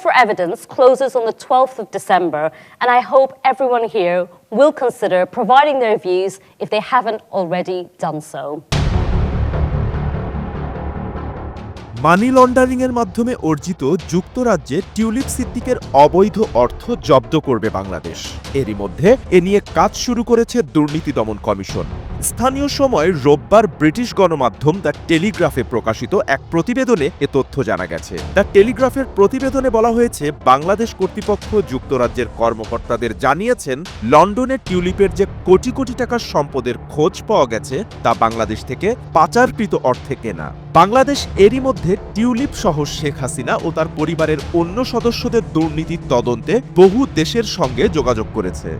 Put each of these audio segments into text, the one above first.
for evidence closes on the 12th of December, and I hope everyone here will consider providing their views if they haven't already done so. মানি লন্ডারিংয়ের মাধ্যমে অর্জিত যুক্তরাজ্যে tulip সিদ্দিকের অবৈধ অর্থ জব্দ করবে বাংলাদেশ। এরই মধ্যে এ নিয়ে কাজ শুরু করেছে দুর্নীতি দমন কমিশন। স্থানীয় সময় রোববার ব্রিটিশ গণমাধ্যম দ্য টেলিগ্রাফে প্রকাশিত এক প্রতিবেদনে এ তথ্য জানা গেছে। দ্য টেলিগ্রাফের প্রতিবেদনে বলা হয়েছে, বাংলাদেশ কর্তৃপক্ষ যুক্তরাজ্যের কর্মকর্তাদের জানিয়েছেন, লন্ডনের টিউলিপের যে কোটি কোটি টাকার সম্পদের খোঁজ পাওয়া গেছে তা বাংলাদেশ থেকে পাচারকৃত অর্থে কেনা। বাংলাদেশ এরই মধ্যে টিউলিপ সহ শেখ হাসিনা ও তার পরিবারের অন্য সদস্যদের দুর্নীতির তদন্তে বহু দেশের সঙ্গে যোগাযোগ করেছে।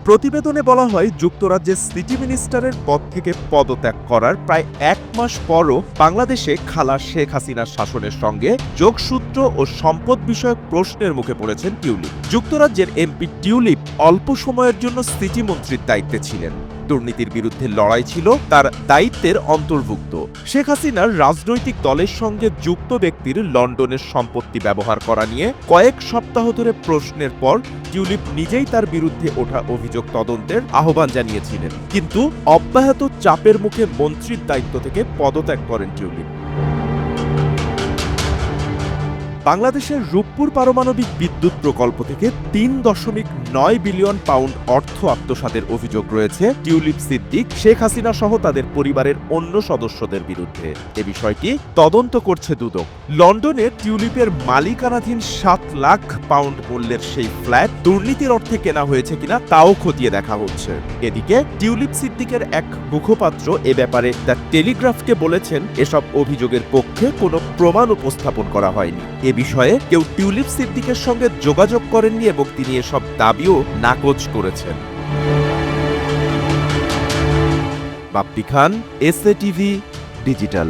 প্রতিবেদনে বলা হয়, যুক্তরাজ্যের সিটি মিনিস্টারের পদ থেকে পদত্যাগ করার প্রায় 1 মাস পরও বাংলাদেশে খালা শেখ হাসিনার শাসনের সঙ্গে যোগসূত্র ও সম্পদ বিষয়ক প্রশ্নের মুখে পড়েছেন টিউলিপ। যুক্তরাজ্যের এমপি টিউলিপ অল্প সময়ের জন্য সিটি মন্ত্রীর দায়িত্বে ছিলেন। দুর্নীতির বিরুদ্ধে লড়াই ছিল তার দায়িত্বের অন্তর্ভুক্ত। শেখ হাসিনার রাজনৈতিক দলের সঙ্গে যুক্ত ব্যক্তির লন্ডনের সম্পত্তি ব্যবহার করা নিয়ে কয়েক সপ্তাহ ধরে প্রশ্নের পর টিউলিপ নিজেই তার বিরুদ্ধে ওঠা অভিযোগ তদন্তের আহ্বান জানিয়েছিলেন, কিন্তু অব্যাহত চাপের মুখে মন্ত্রীর দায়িত্ব থেকে পদত্যাগ করেন টিউলিপ। বাংলাদেশের রূপপুর পারমাণবিক বিদ্যুৎ প্রকল্প থেকে ৩.৯ বিলিয়ন পাউন্ড অর্থ আত্মসাতের অভিযোগ রয়েছে টিউলিপ সিদ্দিক, শেখ হাসিনা সহ তাদের পরিবারের অন্য সদস্যদের বিরুদ্ধে। এ বিষয়টি তদন্ত করছে দুদক। লন্ডনে টিউলিপের মালিকানাধীন ৭ লাখ পাউন্ড মূল্যের সেই ফ্ল্যাট দুর্নীতির অর্থে কেনা হয়েছে কিনা তাও খতিয়ে দেখা হচ্ছে। এদিকে টিউলিপ সিদ্দিকের এক মুখপাত্র এ ব্যাপারে দ্য টেলিগ্রাফকে বলেছেন, এসব অভিযোগের পক্ষে কোনো প্রমাণ উপস্থাপন করা হয়নি। এ বিষয়ে কেউ টিউলিপ সিদ্দিকের সঙ্গে যোগাযোগ করেননি এবং তিনি এসব দাবিও নাকচ করেছেন। বাপ্পি খান, এসএ টিভি ডিজিটাল।